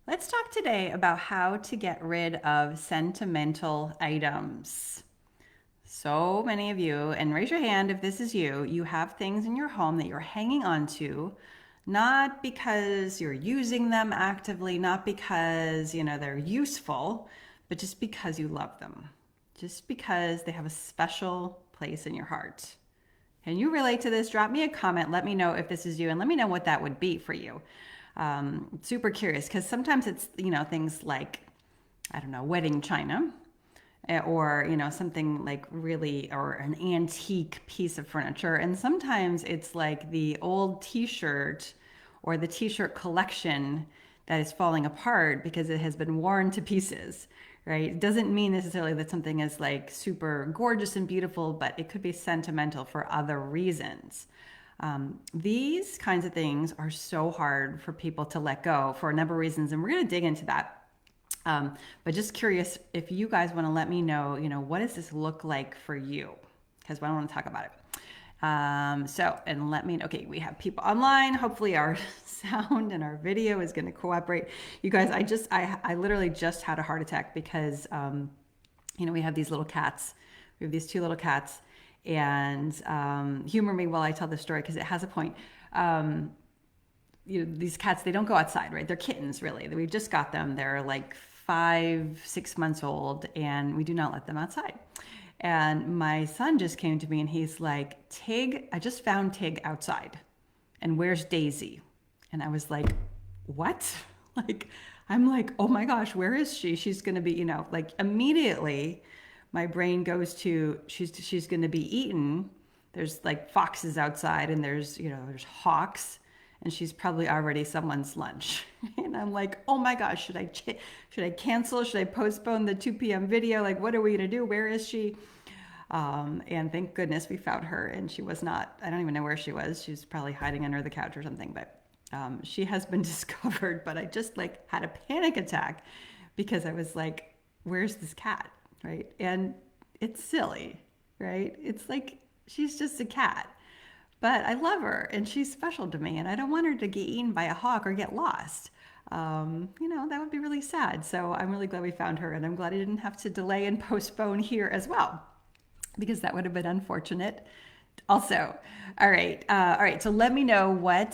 Let's talk today about how to get rid of sentimental items. So many of you, and raise your hand if this is you, you have things in your home that you're hanging on to, not because you're using them actively, not because, they're useful, but just because you love them. Just because they have a special place in your heart. Can you relate to this? Drop me a comment. Let me know if this is you and let me know what that would be for you. Super curious because sometimes it's, things like, I don't know, wedding china or, something like really, or an antique piece of furniture. And sometimes it's like the old t shirt or the t shirt collection that is falling apart because it has been worn to pieces, right? It doesn't mean necessarily that something is like super gorgeous and beautiful, but it could be sentimental for other reasons. These kinds of things are so hard for people to let go for a number of reasons, and we're going to dig into that. But just curious if you guys want to let me know, what does this look like for you? Because I want to talk about it. And let me, okay, we have people online. Hopefully our sound and our video is going to cooperate. You guys, I literally just had a heart attack because, we have these little cats. We have these two little cats and humor me while I tell this story because it has a point. These cats, they don't go outside, right? They're kittens, really. We just got them. They're like 5, 6 months old, and we do not let them outside. And my son just came to me and he's like, Tig, I just found Tig outside. And where's Daisy? And I was like, what? Like, I'm like, oh my gosh, where is she? She's going to be, like immediately my brain goes to she's going to be eaten. There's like foxes outside and there's hawks and she's probably already someone's lunch. And I'm like, oh my gosh, should I cancel? Should I postpone the 2 p.m. video? Like, what are we gonna do? Where is she? And thank goodness we found her, and she was not. I don't even know where she was. She was probably hiding under the couch or something. But she has been discovered. But I just like had a panic attack because I was like, where's this cat, right? And it's silly, right? It's like she's just a cat. But I love her and she's special to me, and I don't want her to get eaten by a hawk or get lost. That would be really sad. So I'm really glad we found her, and I'm glad I didn't have to delay and postpone here as well, because that would have been unfortunate. Also, all right. So let me know what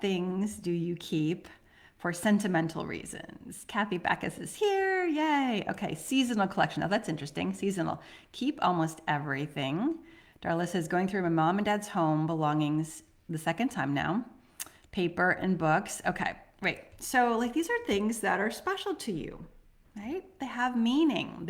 things do you keep for sentimental reasons. Kathy Backus is here. Yay. Okay, seasonal collection. Now that's interesting. Seasonal. Keep almost everything. Darla says, going through my mom and dad's home belongings the second time now. Paper and books. Okay, right. So, like, these are things that are special to you, right? They have meaning.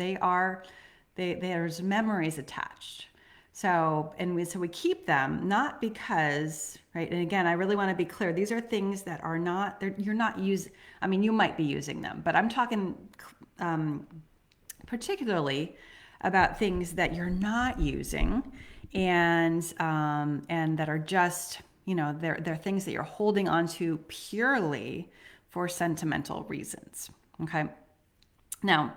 There's memories attached. So we keep them not because, right? And again, I really want to be clear. These are things that are not, you're not using, I mean, you might be using them, but I'm talking particularly about things that you're not using and that are just, they're things that you're holding on to purely for sentimental reasons. Okay. Now,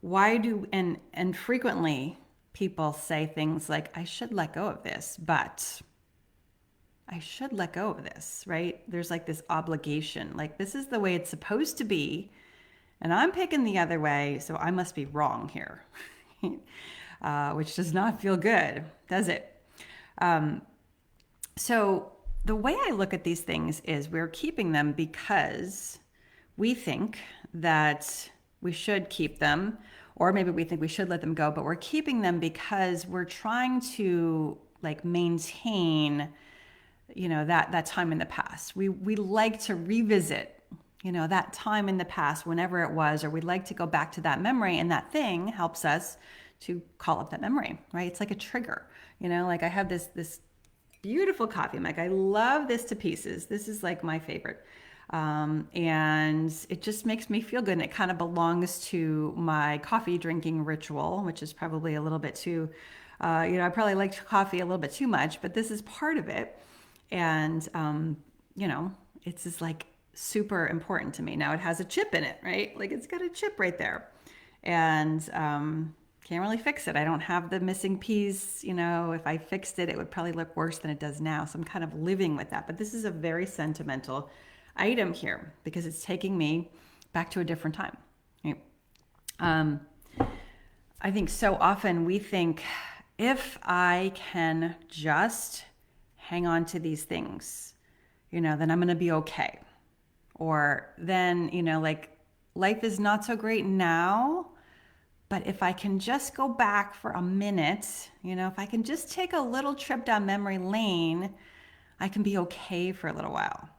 why do and frequently people say things like, I should let go of this, but I should let go of this, right? There's like this obligation, like this is the way it's supposed to be, and I'm picking the other way, so I must be wrong here. Which does not feel good, does it? So the way I look at these things is we're keeping them because we think that we should keep them, or maybe we think we should let them go, but we're keeping them because we're trying to like maintain, that time in the past. We like to revisit, that time in the past, whenever it was, or we'd like to go back to that memory, and that thing helps us to call up that memory, right? It's like a trigger, like I have this beautiful coffee mug. I love this to pieces. This is like my favorite. And it just makes me feel good. And it kind of belongs to my coffee drinking ritual, which is probably a little bit too, I probably like coffee a little bit too much, but this is part of it. And, it's just like super important to me. Now it has a chip in it, right? Like it's got a chip right there. And, can't really fix it. I don't have the missing piece. If I fixed it, it would probably look worse than it does now. So I'm kind of living with that. But this is a very sentimental item here because it's taking me back to a different time. Right? Um, I think so often we think if I can just hang on to these things, then I'm going to be okay. Or then, like life is not so great now, but if I can just go back for a minute, if I can just take a little trip down memory lane, I can be okay for a little while.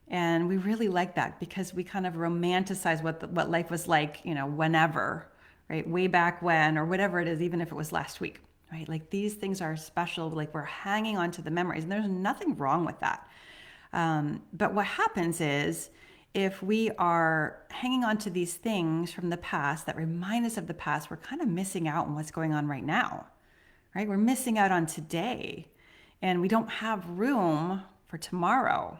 And we really like that because we kind of romanticize what life was like, whenever, right? Way back when, or whatever it is, even if it was last week, right? Like these things are special. Like we're hanging on to the memories, and there's nothing wrong with that. But what happens is if we are hanging on to these things from the past that remind us of the past, we're kind of missing out on what's going on right now, right? We're missing out on today, and we don't have room for tomorrow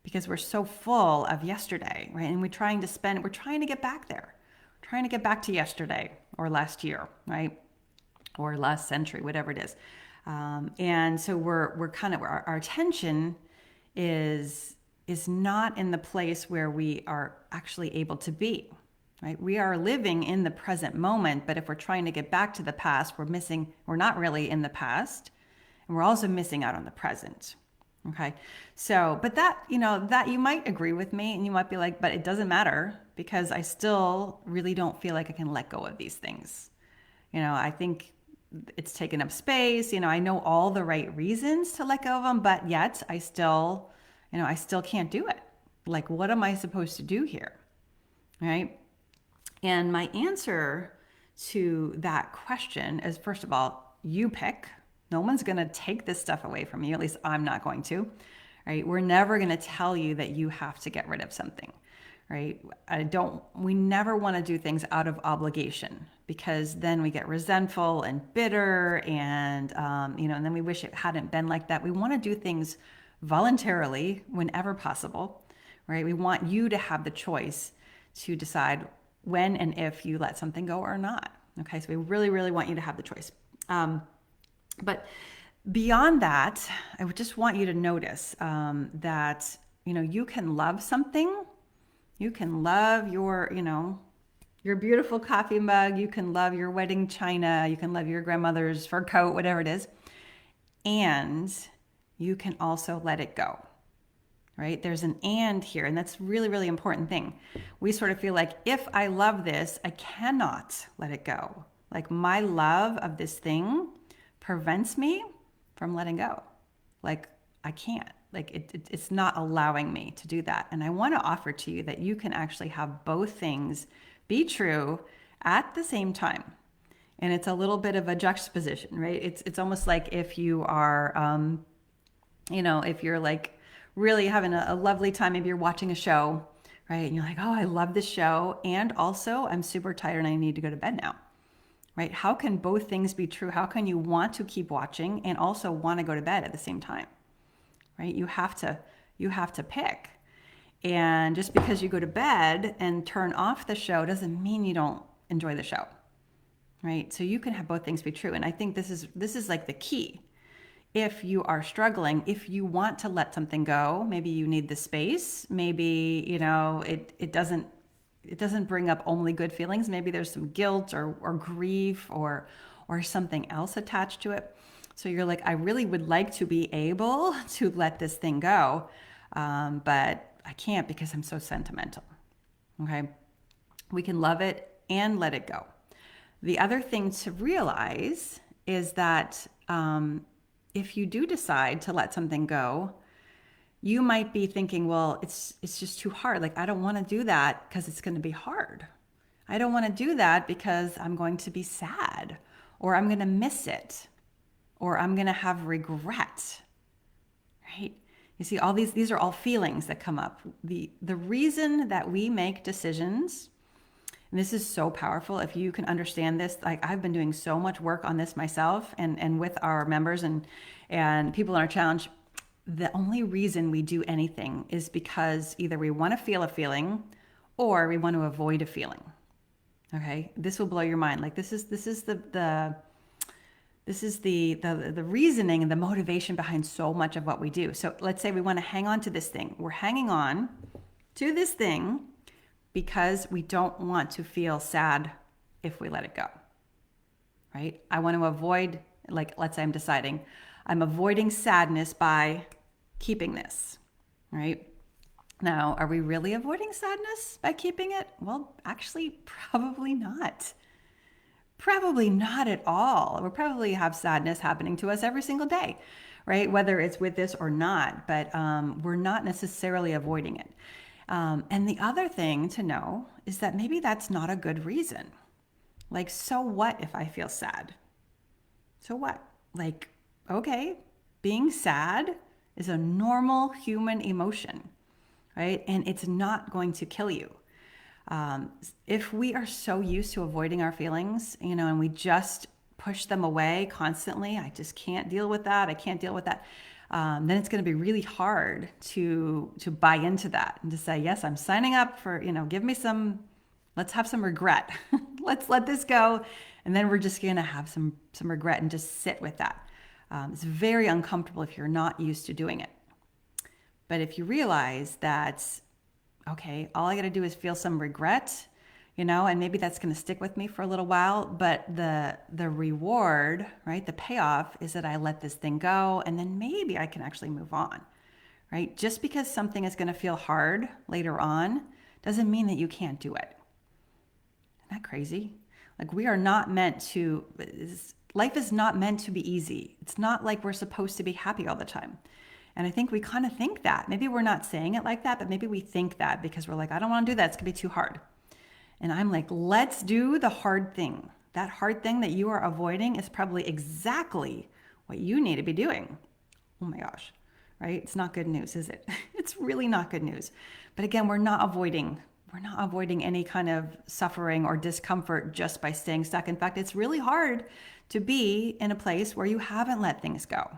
because we're so full of yesterday, right? And we're trying to get back there, trying to get back to yesterday or last year, right? Or last century, whatever it is. And so we're kind of, our attention is not in the place where we are actually able to be, right? We are living in the present moment, but if we're trying to get back to the past, we're not really in the past, and we're also missing out on the present. Okay. So, but that you might agree with me and you might be like, but it doesn't matter because I still really don't feel like I can let go of these things. I think it's taken up space. I know all the right reasons to let go of them, but yet I still can't do it. Like, what am I supposed to do here? Right. And my answer to that question is, first of all, you pick. No one's going to take this stuff away from you. At least I'm not going to, right? We're never going to tell you that you have to get rid of something, right? We never want to do things out of obligation because then we get resentful and bitter and then we wish it hadn't been like that. We want to do things voluntarily whenever possible, right? We want you to have the choice to decide when and if you let something go or not. Okay, so we really, really want you to have the choice. But beyond that, I would just want you to notice that, you can love something. You can love your beautiful coffee mug. You can love your wedding china. You can love your grandmother's fur coat, whatever it is. And you can also let it go, right? There's an and here, and that's really, really important thing. We sort of feel like if I love this, I cannot let it go. Like my love of this thing prevents me from letting go. Like I can't. Like it's not allowing me to do that. And I want to offer to you that you can actually have both things be true at the same time. And it's a little bit of a juxtaposition, right? It's almost like if you are, if you're like really having a lovely time, maybe you're watching a show, right? And you're like, oh, I love this show. And also I'm super tired and I need to go to bed now. Right? How can both things be true? How can you want to keep watching and also want to go to bed at the same time? Right? You have to pick. And just because you go to bed and turn off the show doesn't mean you don't enjoy the show. Right? So you can have both things be true. And I think this is like the key. If you are struggling, if you want to let something go, maybe you need the space, maybe, it doesn't bring up only good feelings. Maybe there's some guilt or grief or something else attached to it. So you're like, I really would like to be able to let this thing go, but I can't because I'm so sentimental. Okay, we can love it and let it go. The other thing to realize is that if you do decide to let something go, you might be thinking, well, it's just too hard. Like, I don't want to do that because it's going to be hard. I don't want to do that because I'm going to be sad or I'm going to miss it or I'm going to have regret, right? You see, all these are all feelings that come up. The reason that we make decisions, and this is so powerful if you can understand this. Like I've been doing so much work on this myself and with our members and people in our challenge. The only reason we do anything is because either we want to feel a feeling or we want to avoid a feeling. Okay, this will blow your mind. Like this is the This is the reasoning and the motivation behind so much of what we do. So let's say we want to hang on to this thing. We're hanging on to this thing because we don't want to feel sad if we let it go, right? I want to avoid, like, let's say I'm deciding I'm avoiding sadness by keeping this, right? Now, are we really avoiding sadness by keeping it? Well, actually, probably not. Probably not at all. We probably have sadness happening to us every single day, right? Whether it's with this or not, but we're not necessarily avoiding it. And the other thing to know is that maybe that's not a good reason. Like, so what if I feel sad? So what? Like, okay, being sad is a normal human emotion, right? And it's not going to kill you. If we are so used to avoiding our feelings, and we just push them away constantly, I just can't deal with that. I can't deal with that. Then it's going to be really hard to buy into that and to say, yes, I'm signing up for, give me some, let's have some regret. Let's let this go. And then we're just going to have some regret and just sit with that. It's very uncomfortable if you're not used to doing it. But if you realize that, okay, all I got to do is feel some regret, and maybe that's going to stick with me for a little while. But the reward, right, the payoff is that I let this thing go, and then maybe I can actually move on, right? Just because something is going to feel hard later on doesn't mean that you can't do it. Isn't that crazy? Like, we are not meant to, life is not meant to be easy. It's not like we're supposed to be happy all the time. And I think we kind of think that. Maybe we're not saying it like that, but maybe we think that because we're like, I don't want to do that. It's going to be too hard. And I'm like, let's do the hard thing. That hard thing that you are avoiding is probably exactly what you need to be doing. Oh my gosh, right? It's not good news, is it? It's really not good news. But again, we're not avoiding any kind of suffering or discomfort just by staying stuck. In fact, it's really hard to be in a place where you haven't let things go.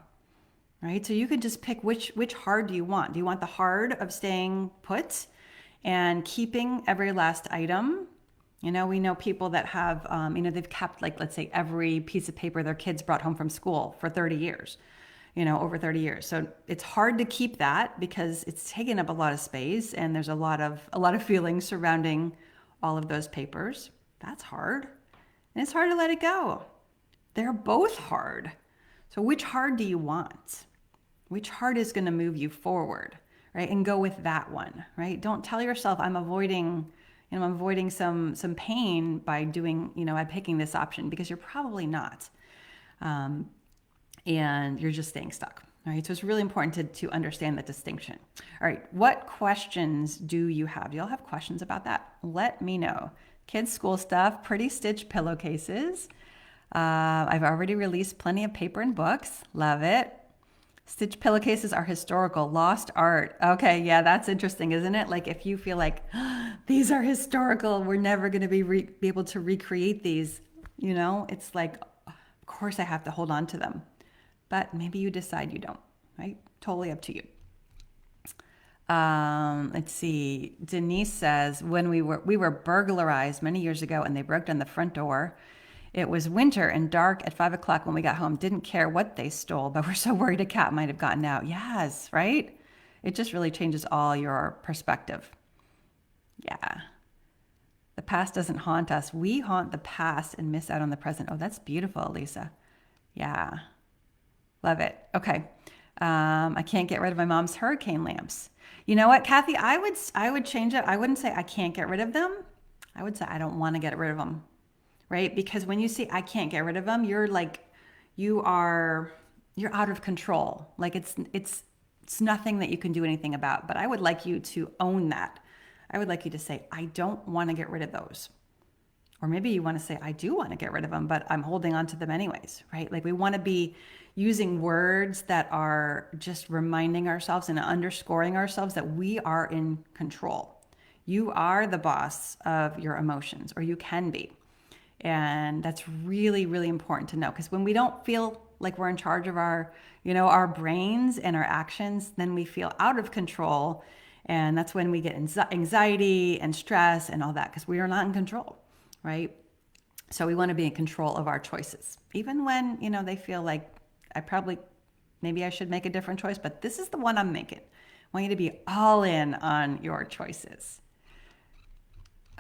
Right? So you can just pick which hard do you want? Do you want the hard of staying put and keeping every last item? We know people that have, they've kept, like, let's say every piece of paper their kids brought home from school for 30 years, over 30 years. So it's hard to keep that because it's taking up a lot of space and there's a lot of feelings surrounding all of those papers. That's hard. And it's hard to let it go. They're both hard. So which hard do you want? Which hard is going to move you forward, right? And go with that one, right? Don't tell yourself I'm avoiding some pain by doing, by picking this option, because you're probably not. And you're just staying stuck, right? So it's really important to understand that distinction. All right, what questions do you have? Do y'all have questions about that? Let me know. Kids' school stuff, pretty stitched pillowcases. I've already released plenty of paper and books. Love it. Stitch pillowcases are historical, lost art. Okay, yeah, that's interesting, isn't it? Like, if you feel like these are historical, we're never going to be able to recreate these. It's like, of course I have to hold on to them, but maybe you decide you don't. Right? Totally up to you. Let's see. Denise says, when we were burglarized many years ago, and they broke down the front door. It was winter and dark at 5 o'clock when we got home. Didn't care what they stole, but we're so worried a cat might have gotten out. Yes, right? It just really changes all your perspective. Yeah. The past doesn't haunt us. We haunt the past and miss out on the present. Oh, that's beautiful, Lisa. Yeah. Love it. Okay. I can't get rid of my mom's hurricane lamps. You know what, Kathy? I would change it. I wouldn't say I can't get rid of them. I would say I don't want to get rid of them. Right? Because when you say I can't get rid of them, you're out of control. Like, it's nothing that you can do anything about. But I would like you to own that. I would like you to say, I don't want to get rid of those. Or maybe you want to say, I do want to get rid of them, but I'm holding on to them anyways, right? Like, we want to be using words that are just reminding ourselves and underscoring ourselves that we are in control. You are the boss of your emotions, or you can be. And that's really, really important to know, because when we don't feel like we're in charge of our brains and our actions, then we feel out of control. And that's when we get anxiety and stress and all that, because we are not in control, right? So we want to be in control of our choices, even when, they feel like maybe I should make a different choice, but this is the one I'm making. I want you to be all in on your choices.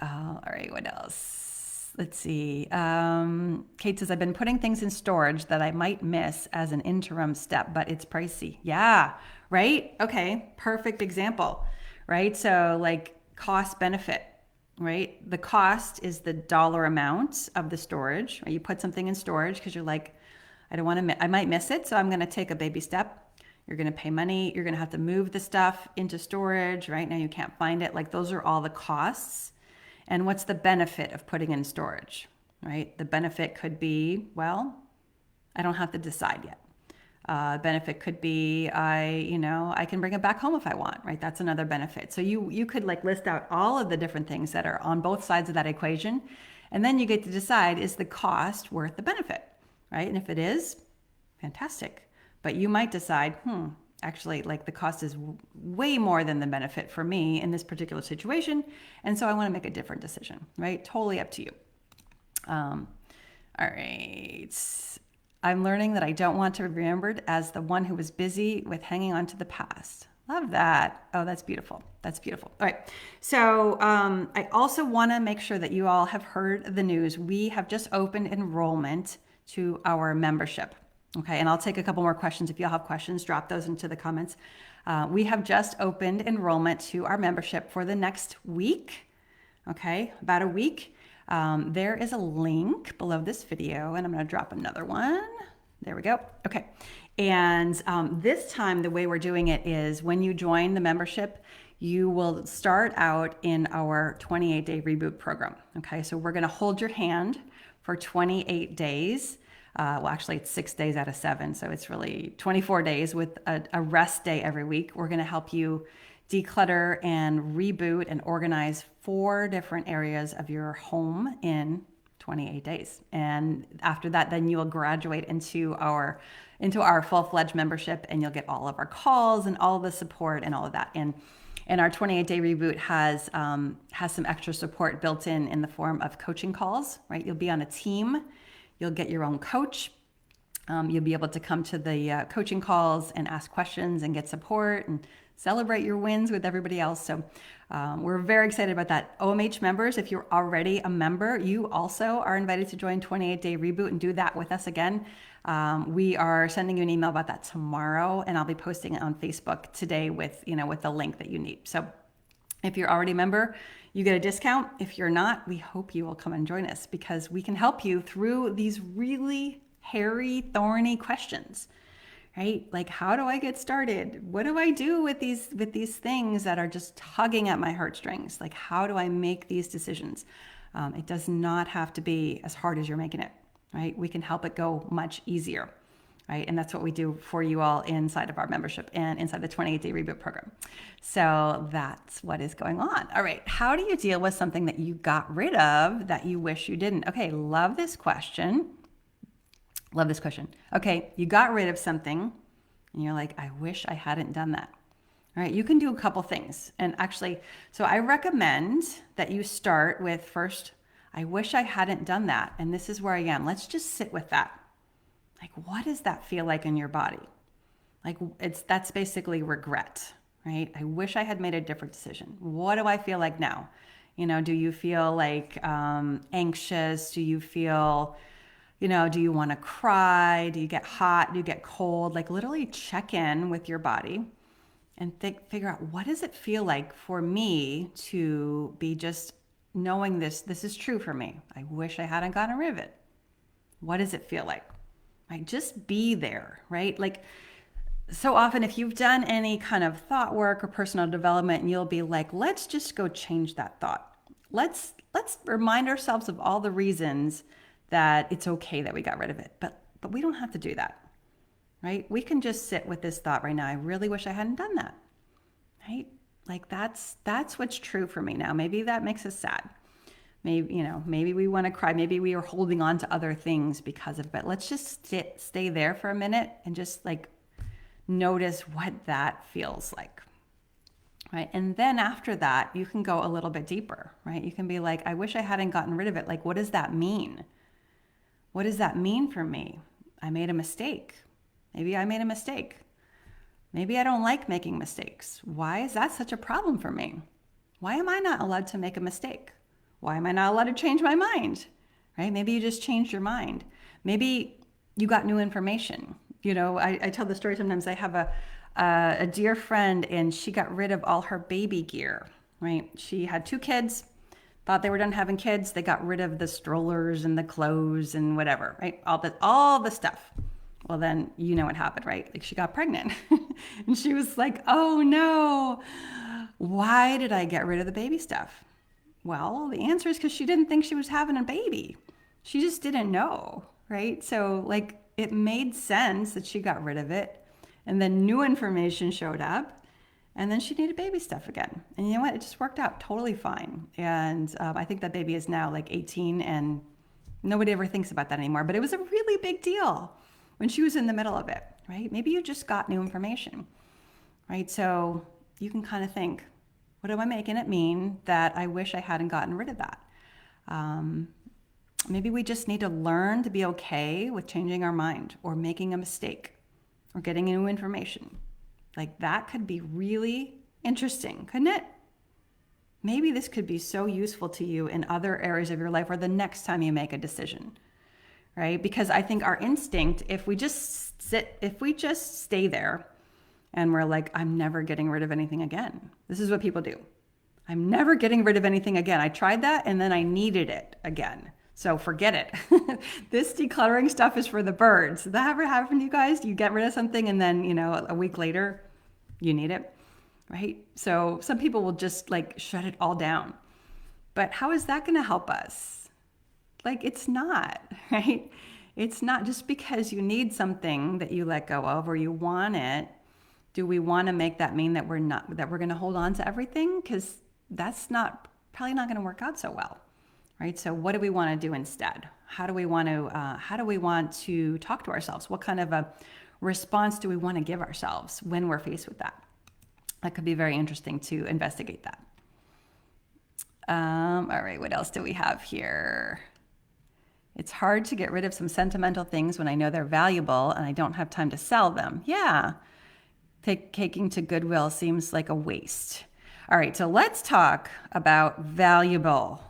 All right, what else? Let's see. Kate says, I've been putting things in storage that I might miss as an interim step, but it's pricey. Yeah, right? Okay, perfect example, right? So, like cost benefit, right? The cost is the dollar amount of the storage. Right? You put something in storage because you're like, I don't want to, I might miss it, so I'm going to take a baby step. You're going to pay money. You're going to have to move the stuff into storage. Right now, you can't find it. Like, those are all the costs. And what's the benefit of putting in storage, right? The benefit could be, well, I don't have to decide yet. Benefit could be I can bring it back home if I want, right? That's another benefit. So you could like list out all of the different things that are on both sides of that equation, and then you get to decide, is the cost worth the benefit, right? And if it is, fantastic. But you might decide, actually, like the cost is way more than the benefit for me in this particular situation, and so I want to make a different decision, right? Totally up to you. All right. I'm learning that I don't want to be remembered as the one who was busy with hanging on to the past. Love that. Oh, that's beautiful. That's beautiful. All right. So I also want to make sure that you all have heard the news. We have just opened enrollment to our membership. Okay. And I'll take a couple more questions. If you all have questions, drop those into the comments. We have just opened enrollment to our membership for the next week. Okay. About a week. There is a link below this video, and I'm going to drop another one. There we go. Okay. And this time, the way we're doing it is when you join the membership, you will start out in our 28-day reboot program. Okay. So we're going to hold your hand for 28 days. Well, actually, it's 6 days out of 7. So it's really 24 days with a rest day every week. We're going to help you declutter and reboot and organize 4 different areas of your home in 28 days. And after that, then you will graduate into our full-fledged membership, and you'll get all of our calls and all of the support and all of that. And our 28-day reboot has some extra support built in the form of coaching calls, right? You'll be on a team. You'll get your own coach. You'll be able to come to the coaching calls and ask questions and get support and celebrate your wins with everybody else. So we're very excited about that. OMH members, if you're already a member, you also are invited to join 28-day reboot and do that with us again. We are sending you an email about that tomorrow, and I'll be posting it on Facebook today with the link that you need. So if you're already a member, you get a discount. If you're not, we hope you will come and join us, because we can help you through these really hairy, thorny questions, right? Like, how do I get started? What do I do with these things that are just tugging at my heartstrings? Like, how do I make these decisions? It does not have to be as hard as you're making it, right? We can help it go much easier, right? And that's what we do for you all inside of our membership and inside the 28-day reboot program. So that's what is going on. All right. How do you deal with something that you got rid of that you wish you didn't? Okay. Love this question. Love this question. Okay. You got rid of something and you're like, I wish I hadn't done that. All right. You can do a couple things. And actually, so I recommend that you start with first, I wish I hadn't done that. And this is where I am. Let's just sit with that. Like, what does that feel like in your body? Like, that's basically regret, right? I wish I had made a different decision. What do I feel like now? Do you feel like anxious? Do you feel, do you want to cry? Do you get hot? Do you get cold? Like, literally check in with your body and figure out, what does it feel like for me to be just knowing this is true for me. I wish I hadn't gotten rid of it. What does it feel like? Right? Just be there, right? Like, so often if you've done any kind of thought work or personal development, you'll be like, let's just go change that thought. Let's remind ourselves of all the reasons that it's okay that we got rid of it. But we don't have to do that, right? We can just sit with this thought right now. I really wish I hadn't done that, right? Like, that's what's true for me now. Maybe that makes us sad. Maybe we want to cry. Maybe we are holding on to other things because of it. Let's just stay there for a minute and just like notice what that feels like, right? And then after that, you can go a little bit deeper, right? You can be like, I wish I hadn't gotten rid of it. Like, what does that mean? What does that mean for me? I made a mistake. Maybe I made a mistake. Maybe I don't like making mistakes. Why is that such a problem for me? Why am I not allowed to make a mistake? Why am I not allowed to change my mind? Right? Maybe you just changed your mind. Maybe you got new information. I tell the story sometimes. I have a dear friend, and she got rid of all her baby gear, right? She had 2 kids, thought they were done having kids. They got rid of the strollers and the clothes and whatever, right? All the stuff. Well, then you know what happened, right? Like, she got pregnant and she was like, oh no, why did I get rid of the baby stuff? Well, the answer is because she didn't think she was having a baby. She just didn't know, right? So, like, it made sense that she got rid of it. And then new information showed up. And then she needed baby stuff again. And you know what? It just worked out totally fine. And I think that baby is now like 18, and nobody ever thinks about that anymore. But it was a really big deal when she was in the middle of it, right? Maybe you just got new information, right? So you can kind of think, what am I making it mean that I wish I hadn't gotten rid of that? Maybe we just need to learn to be okay with changing our mind or making a mistake or getting new information. Like, that could be really interesting, couldn't it? Maybe this could be so useful to you in other areas of your life or the next time you make a decision, right? Because I think our instinct, if we just stay there and we're like, I'm never getting rid of anything again. This is what people do. I'm never getting rid of anything again. I tried that and then I needed it again. So forget it. This decluttering stuff is for the birds. Does that ever happen to you guys? You get rid of something and then, a week later, you need it, right? So some people will just like shut it all down. But how is that going to help us? Like, it's not, right? It's not just because you need something that you let go of or you want it. Do we want to make that mean that we're going to hold on to everything? Because that's probably not going to work out so well. Right? So what do we want to do instead? How do we want to talk to ourselves? What kind of a response do we want to give ourselves when we're faced with that? That could be very interesting to investigate that. All right, what else do we have here? It's hard to get rid of some sentimental things when I know they're valuable and I don't have time to sell them. Yeah, taking to Goodwill seems like a waste. All right, so let's talk about valuable.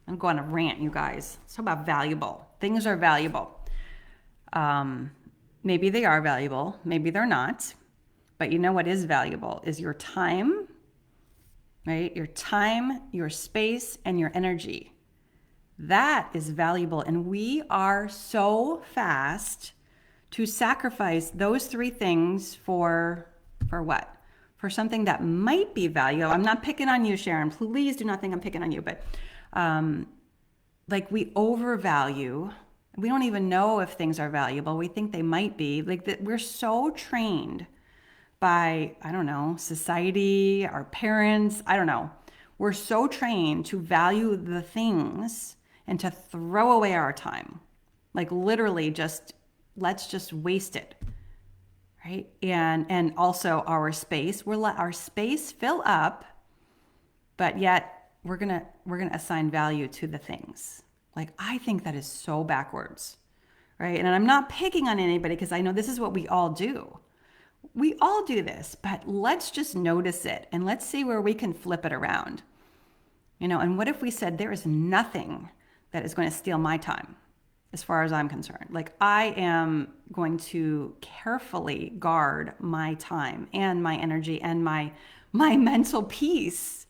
I'm going to rant, you guys. Let's talk about valuable. Things are valuable. Maybe they are valuable. Maybe they're not. But you know what is valuable is your time, right? Your time, your space, and your energy. That is valuable. And we are so fast to sacrifice those 3 things for what? For something that might be valuable. I'm not picking on you, Sharon. Please do not think I'm picking on you. But like, we overvalue. We don't even know if things are valuable. We think they might be. Like, that we're so trained by, I don't know, society, our parents, I don't know. We're so trained to value the things and to throw away our time. Like, literally let's just waste it. Right? And also our space. We'll let our space fill up, but yet we're gonna assign value to the things. Like, I think that is so backwards, right? And I'm not picking on anybody because I know this is what we all do. We all do this, but let's just notice it and let's see where we can flip it around. And what if we said there is nothing that is going to steal my time as far as I'm concerned? Like, I am going to carefully guard my time and my energy and my mental peace.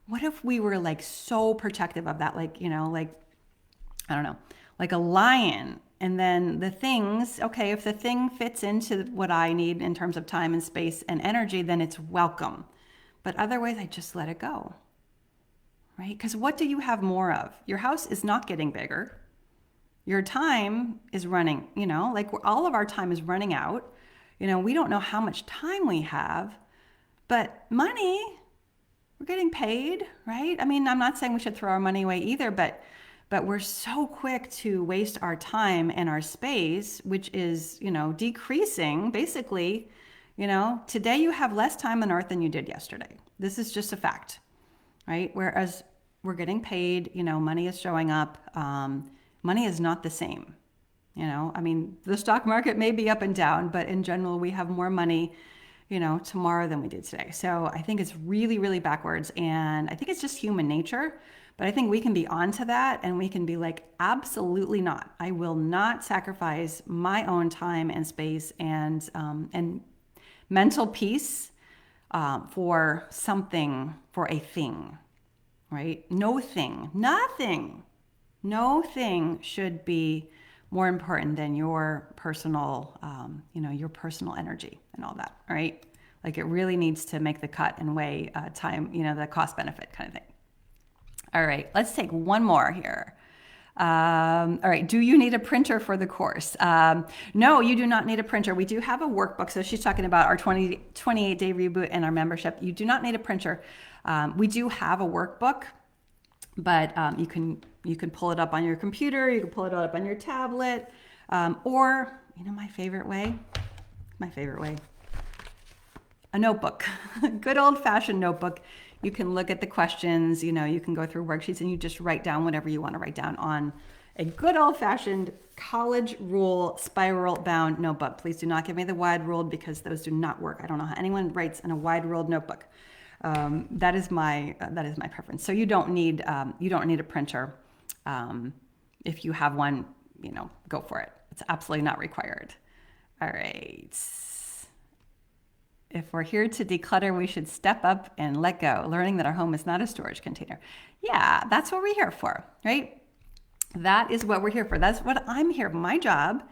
What if we were like so protective of that? Like, I don't know, like a lion. And then the things, okay, if the thing fits into what I need in terms of time and space and energy, then it's welcome. But otherwise, I just let it go, right? Because what do you have more of? Your house is not getting bigger. Your time is running, like all of our time is running out. We don't know how much time we have, but money, we're getting paid, right? I mean, I'm not saying we should throw our money away either, but we're so quick to waste our time and our space, which is, decreasing. Basically, today you have less time on earth than you did yesterday. This is just a fact, right? Whereas we're getting paid, money is showing up. Money is not the same. I mean, the stock market may be up and down, but in general, we have more money, tomorrow than we did today. So I think it's really, really backwards. And I think it's just human nature. But I think we can be onto that and we can be like, absolutely not. I will not sacrifice my own time and space and mental peace for something, for a thing, right? Nothing, no thing should be more important than your personal, your personal energy and all that, right? Like it really needs to make the cut and weigh time, the cost benefit kind of thing. All right, let's take one more here. All right, do you need a printer for the course? No, you do not need a printer. We do have a workbook. So she's talking about our 28-day reboot and our membership. You do not need a printer. We do have a workbook, but you can pull it up on your computer. You can pull it up on your tablet, or my favorite way, a notebook, good old-fashioned notebook. You can look at the questions, you can go through worksheets and you just write down whatever you want to write down on a good old-fashioned college rule spiral bound notebook. Please do not give me the wide ruled because those do not work. I don't know how anyone writes in a wide ruled notebook. That is my preference. So you don't need a printer. If you have one, go for it. It's absolutely not required. All right. If we're here to declutter, we should step up and let go, learning that our home is not a storage container. Yeah, that's what we're here for, right? That is what we're here for. That's what I'm here. My job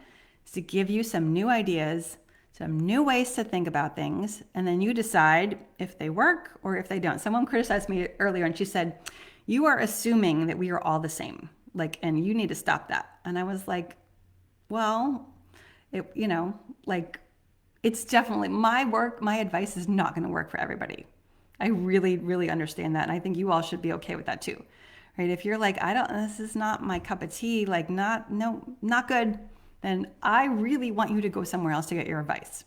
is to give you some new ideas, some new ways to think about things, and then you decide if they work or if they don't. Someone criticized me earlier and she said, you are assuming that we are all the same, and you need to stop that. And I was like, well, it's definitely my advice is not going to work for everybody. I really, really understand that. And I think you all should be okay with that too, right? If you're like, this is not my cup of tea, not good, then I really want you to go somewhere else to get your advice.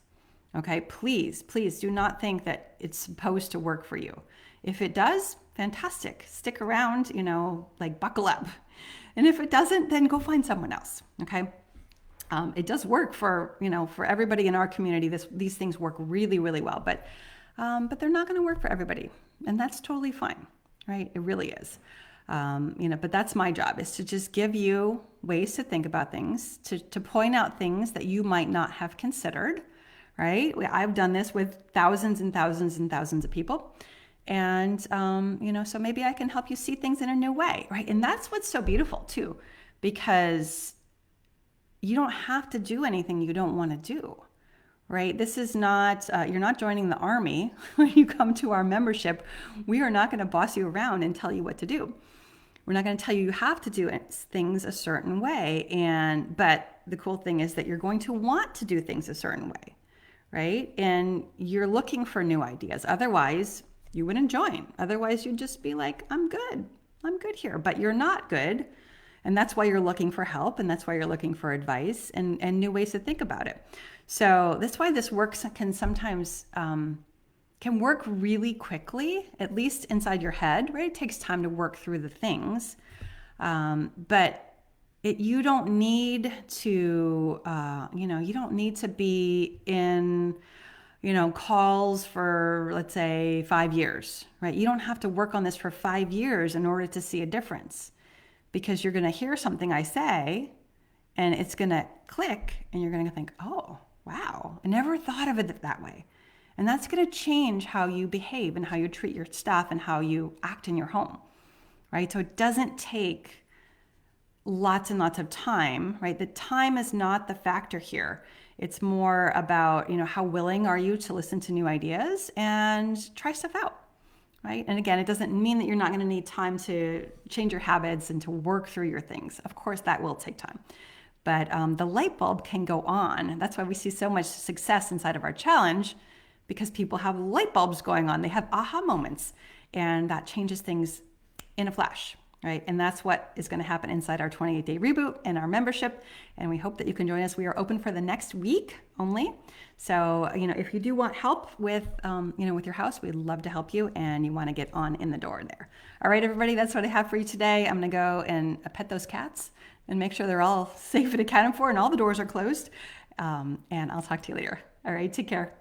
Okay. Please do not think that it's supposed to work for you. If it does, fantastic. Stick around, buckle up. And if it doesn't, then go find someone else. Okay. It does work for everybody in our community. These things work really, really well, but they're not going to work for everybody, and that's totally fine, right? It really is. But that's my job, is to just give you ways to think about things, to point out things that you might not have considered, right? I've done this with thousands and thousands and thousands of people, and so maybe I can help you see things in a new way, right? And that's what's so beautiful too, because you don't have to do anything you don't want to do, right? This is not, you're not joining the army when you come to our membership. We are not going to boss you around and tell you what to do. We're not going to tell you have to do things a certain way. But the cool thing is that you're going to want to do things a certain way, right? And you're looking for new ideas. Otherwise, you wouldn't join. Otherwise, you'd just be like, I'm good here, but you're not good. And that's why you're looking for help, and that's why you're looking for advice and new ways to think about it. So that's why this works can sometimes can work really quickly, at least inside your head, right? It takes time to work through the things, but you don't need to, you don't need to be in, calls for, let's say, 5 years, right? You don't have to work on this for 5 years in order to see a difference. Because you're going to hear something I say and it's going to click and you're going to think, oh, wow, I never thought of it that way. And that's going to change how you behave and how you treat your staff and how you act in your home, right? So it doesn't take lots and lots of time, right? The time is not the factor here. It's more about, how willing are you to listen to new ideas and try stuff out. Right? And again, it doesn't mean that you're not going to need time to change your habits and to work through your things. Of course, that will take time. But the light bulb can go on. That's why we see so much success inside of our challenge, because people have light bulbs going on. They have aha moments, and that changes things in a flash. Right? And that's what is going to happen inside our 28-day reboot and our membership. And we hope that you can join us. We are open for the next week only. So, if you do want help with, with your house, we'd love to help you, and you want to get on in the door there. All right, everybody, that's what I have for you today. I'm going to go and pet those cats and make sure they're all safe and accounted for and all the doors are closed. And I'll talk to you later. All right, take care.